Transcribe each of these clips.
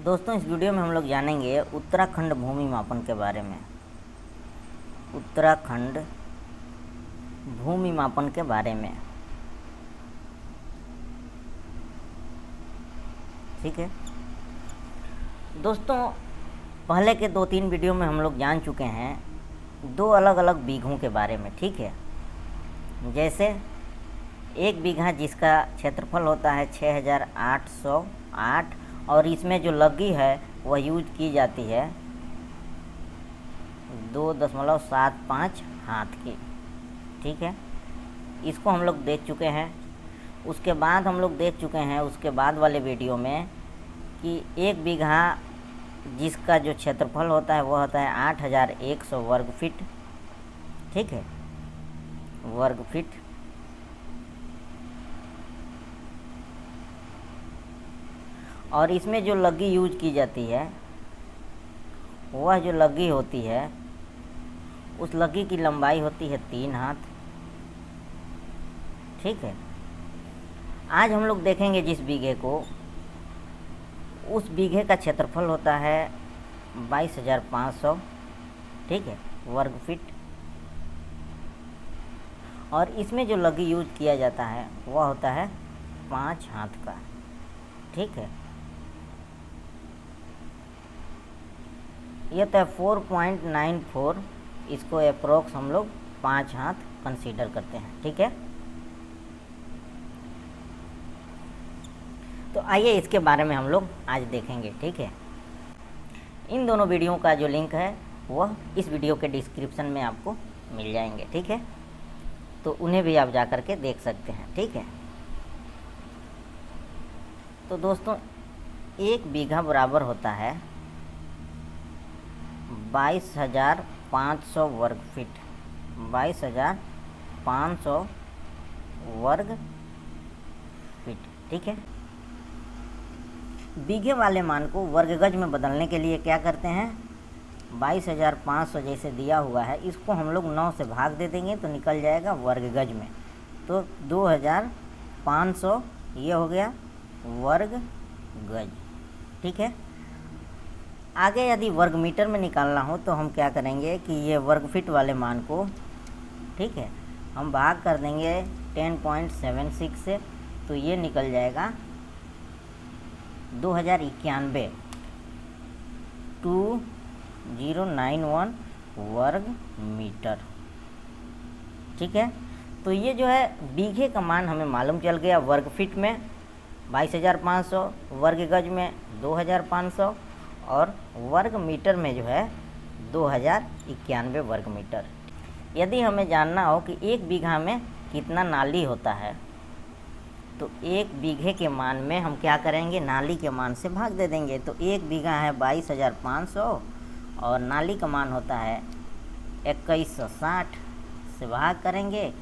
दोस्तों, इस वीडियो में हम लोग जानेंगे उत्तराखंड भूमि मापन के बारे में। उत्तराखंड भूमि मापन के बारे में, ठीक है दोस्तों। पहले के 2-3 वीडियो में हम लोग जान चुके हैं 2 अलग अलग बीघों के बारे में, ठीक है। जैसे 1 बीघा जिसका क्षेत्रफल होता है 6808 और इसमें जो लग्गी है वह यूज की जाती है 2.75 हाथ की, ठीक है। इसको हम लोग देख चुके हैं। उसके बाद हम लोग देख चुके हैं उसके बाद वाले वीडियो में कि 1 बीघा जिसका जो क्षेत्रफल होता है वह होता है 8100 वर्ग फीट, ठीक है, वर्ग फीट। और इसमें जो लग्गी यूज की जाती है वह जो लग्गी होती है उस लग्गी की लंबाई होती है 3 हाथ, ठीक है। आज हम लोग देखेंगे जिस बीघे को, उस बीघे का क्षेत्रफल होता है 22,500, ठीक है, वर्ग फीट। और इसमें जो लग्गी यूज किया जाता है वह होता है 5 हाथ का, ठीक है। यह तो है 4.94, इसको अप्रोक्स हम लोग 5 हाथ कंसीडर करते हैं, ठीक है। तो आइए इसके बारे में हम लोग आज देखेंगे, ठीक है। इन दोनों वीडियो का जो लिंक है वह इस वीडियो के डिस्क्रिप्शन में आपको मिल जाएंगे, ठीक है। तो उन्हें भी आप जा कर के देख सकते हैं, ठीक है। तो दोस्तों, 1 बीघा बराबर होता है 22,500 वर्ग फीट, 22,500 वर्ग फीट, ठीक है। बीघे वाले मान को वर्ग गज में बदलने के लिए क्या करते हैं, 22,500 जैसे दिया हुआ है इसको हम लोग 9 से भाग दे देंगे तो निकल जाएगा वर्ग गज में। तो 2,500 ये हो गया वर्ग गज, ठीक है। आगे यदि वर्ग मीटर में निकालना हो तो हम क्या करेंगे कि ये वर्ग फीट वाले मान को, ठीक है, हम भाग कर देंगे 10.76 से, तो ये निकल जाएगा 2091 2091 वर्ग मीटर, ठीक है। तो ये जो है बीघे का मान हमें मालूम चल गया वर्ग फीट में 22,500, वर्ग गज में 2,500 और वर्ग मीटर में जो है 2091 वर्ग मीटर। यदि हमें जानना हो कि 1 बीघा में कितना नाली होता है तो 1 बीघे के मान में हम क्या करेंगे, नाली के मान से भाग दे देंगे। तो 1 बीघा है 22,500 और नाली का मान होता है 2160 से भाग करेंगे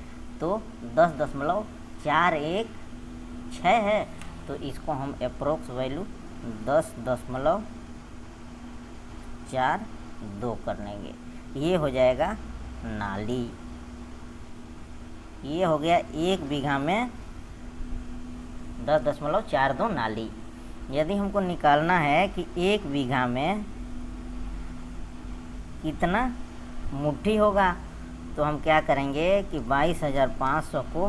तो 10.416 है। तो इसको हम अप्रोक्स वैल्यू 10.42 कर लेंगे। ये हो जाएगा नाली। ये हो गया 1 बीघा में 10.42 नाली। यदि हमको निकालना है कि 1 बीघा में कितना मुट्ठी होगा तो हम क्या करेंगे कि 22,500 को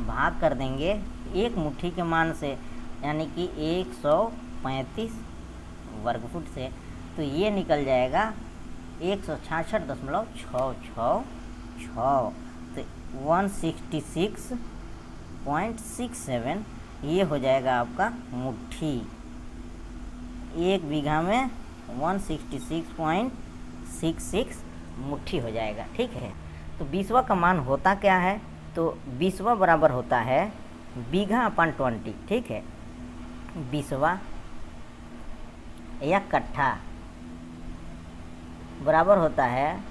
भाग कर देंगे 1 मुट्ठी के मान से, यानी कि 135 वर्ग फुट से। तो ये निकल जाएगा 166.666, तो 166.67 ये हो जाएगा आपका मुट्ठी। 1 बीघा में 166.66 मुट्ठी हो जाएगा, ठीक है। तो 20वां का मान होता क्या है, तो 20वां बराबर होता है बीघा अपन 20, ठीक है। 20वां या कट्ठा बराबर होता है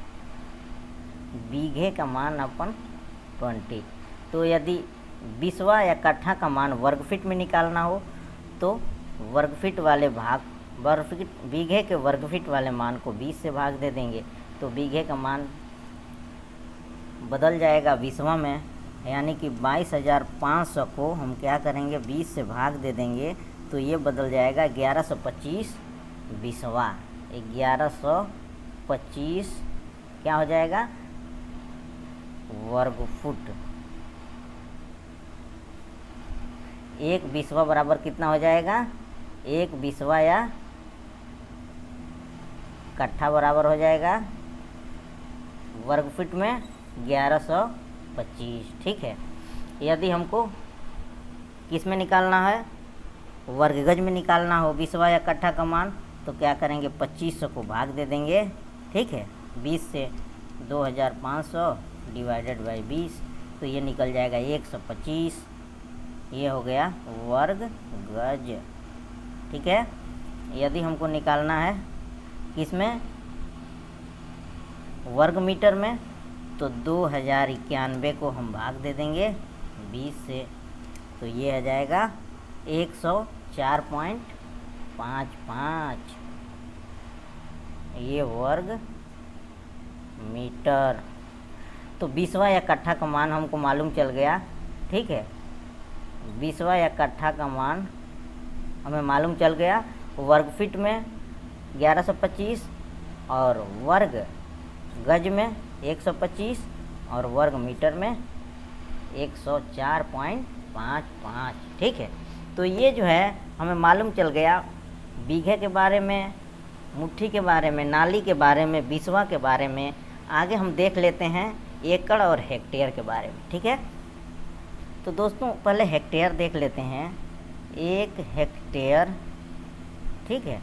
बीघे का मान अपन 20। तो यदि 20वां या कट्ठा का मान वर्ग फीट में निकालना हो तो वर्ग फीट वाले भाग बीघे के वर्ग फीट वाले मान को 20 से भाग दे देंगे तो बीघे का मान बदल जाएगा 20वां में, यानी कि 22,500 को हम क्या करेंगे 20 से भाग दे देंगे तो ये बदल जाएगा 1125 बीसवा 1125 क्या हो जाएगा वर्ग फुट। 1/20 बराबर कितना हो जाएगा 1/20 या कट्ठा बराबर हो जाएगा वर्ग फुट में 1125। ठीक है, यदि हमको किस में निकालना है वर्ग गज में निकालना हो 20 या कट्ठा का मान, तो क्या करेंगे 2500 को भाग दे देंगे। ठीक है, 20 से 2500 डिवाइडेड बाई 20, तो ये निकल जाएगा 125। ये हो गया वर्ग गज। ठीक है, यदि हमको निकालना है किसमें वर्ग मीटर में, तो 2091 को हम भाग दे देंगे 20 से, तो ये आ जाएगा 104.55 ये वर्ग मीटर। तो 20 या कट्ठा का मान हमको मालूम चल गया। ठीक है, 20 या कट्ठा का मान हमें मालूम चल गया। वर्ग फीट में 1125 और वर्ग गज में 125 और वर्ग मीटर में 104.55। ठीक है, तो ये जो है हमें मालूम चल गया बीघे के बारे में, मुट्ठी के बारे में, नाली के बारे में, बीसवा के बारे में। आगे हम देख लेते हैं एकड़ और हेक्टेयर के बारे में। ठीक है, तो दोस्तों पहले हेक्टेयर देख लेते हैं। 1 हेक्टेयर ठीक है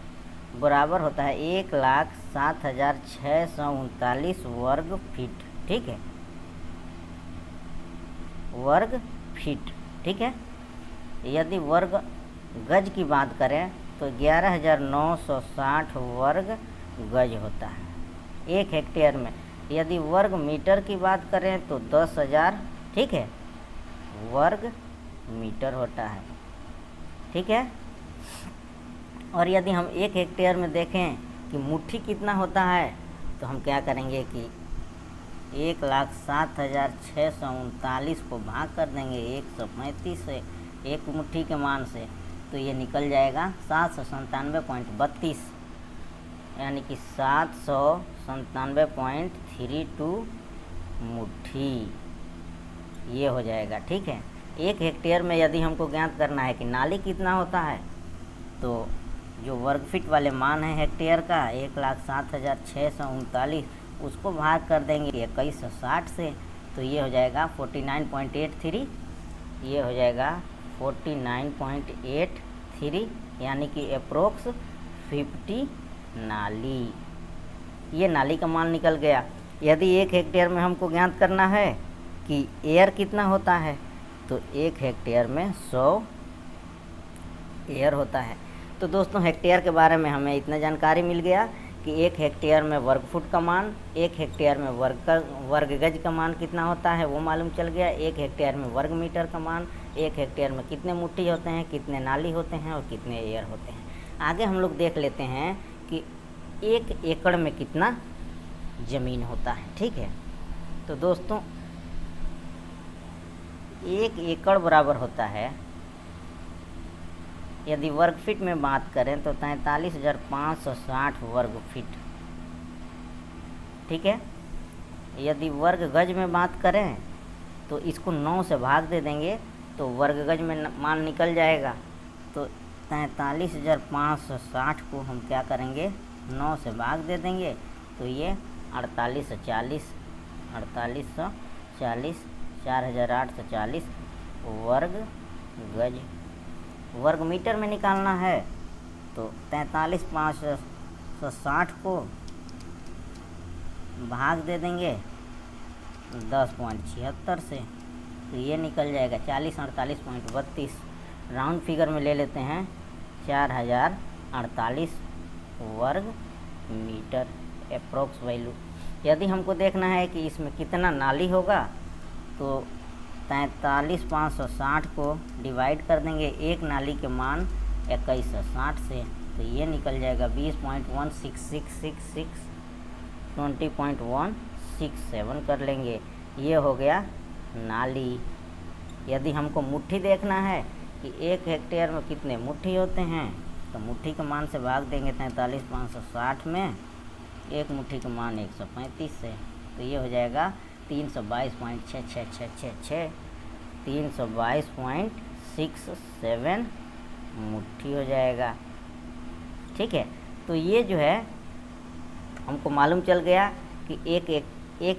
बराबर होता है 1,07,639 वर्ग फीट। ठीक है, वर्ग फीट। ठीक है, यदि वर्ग गज की बात करें तो 11,960 वर्ग गज होता है 1 हेक्टेयर में। यदि वर्ग मीटर की बात करें तो 10,000 ठीक है वर्ग मीटर होता है। ठीक है, और यदि हम 1 हेक्टेयर में देखें कि मुट्ठी कितना होता है, तो हम क्या करेंगे कि 1,07,639 को भाग कर देंगे 135 से, एक मुट्ठी के मान से, तो ये निकल जाएगा 797.32 यानी कि 797.32 मुट्ठी ये हो जाएगा। ठीक है, 1 हेक्टेयर में यदि हमको ज्ञात करना है कि नाली कितना होता है, तो जो वर्ग फीट वाले मान है हेक्टेयर का 1,07,639 उसको भाग कर देंगे 2160 से, तो ये हो जाएगा 49.83। ये हो जाएगा 49.83 यानी कि अप्रोक्स 50 नाली। ये नाली का मान निकल गया। यदि 1 हेक्टेयर में हमको ज्ञात करना है कि एयर कितना होता है, तो 1 हेक्टेयर में 100 एयर होता है। तो दोस्तों हेक्टेयर के बारे में हमें इतना जानकारी मिल गया कि 1 हेक्टेयर में वर्ग फुट का मान, 1 हेक्टेयर में वर्ग गज का मान कितना होता है वो मालूम चल गया, 1 हेक्टेयर में वर्ग मीटर का मान, 1 हेक्टेयर में कितने मुट्ठी होते हैं, कितने नाली होते हैं और कितने एयर होते हैं। आगे हम लोग देख लेते हैं कि 1 एकड़ में कितना ज़मीन होता है। ठीक है, तो दोस्तों 1 एकड़ बराबर होता है, यदि वर्ग फीट में बात करें तो 43,560 वर्ग फीट। ठीक है, यदि वर्ग गज में बात करें तो इसको 9 से भाग दे देंगे तो वर्ग गज में मान निकल जाएगा। तो 43,560 को हम क्या करेंगे 9 से भाग दे देंगे, तो ये 4840 4,840 वर्ग गज। वर्ग मीटर में निकालना है तो 43,560 को भाग दे देंगे 10.76 से, तो ये निकल जाएगा 4048.32। राउंड फिगर में ले लेते हैं 4048 वर्ग मीटर अप्रोक्स वैल्यू। यदि हमको देखना है कि इसमें कितना नाली होगा, तो 43,560 को डिवाइड कर देंगे एक नाली के मान 2160 से, तो ये निकल जाएगा 20.1666 20.167 कर लेंगे। ये हो गया नाली। यदि हमको मुट्ठी देखना है कि 1 हेक्टेयर में कितने मुट्ठी होते हैं, तो मुट्ठी के मान से भाग देंगे 43,560 में, एक मुट्ठी का मान 135 से, तो ये हो जाएगा 322.6666, 322.67 मुट्ठी हो जाएगा। ठीक है, तो ये जो है हमको मालूम चल गया कि एक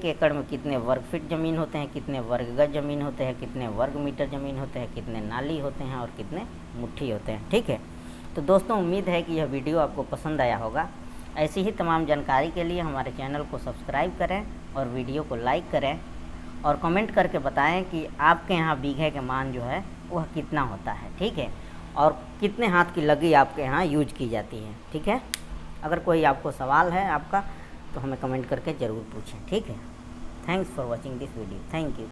एकड़ में कितने वर्ग फीट ज़मीन होते हैं, कितने वर्ग गज ज़मीन होते हैं, कितने वर्ग मीटर ज़मीन होते हैं, कितने नाली होते हैं और कितने मुट्ठी होते हैं। ठीक है, तो दोस्तों उम्मीद है कि यह वीडियो आपको पसंद आया होगा। ऐसी ही तमाम जानकारी के लिए हमारे चैनल को सब्सक्राइब करें और वीडियो को लाइक करें और कमेंट करके बताएं कि आपके यहाँ बीघे के मान जो है वह कितना होता है। ठीक है, और कितने हाथ की लगी आपके यहाँ यूज की जाती है। ठीक है, अगर कोई आपको सवाल है आपका तो हमें कमेंट करके ज़रूर पूछें। ठीक है, thanks for watching this video, thank you.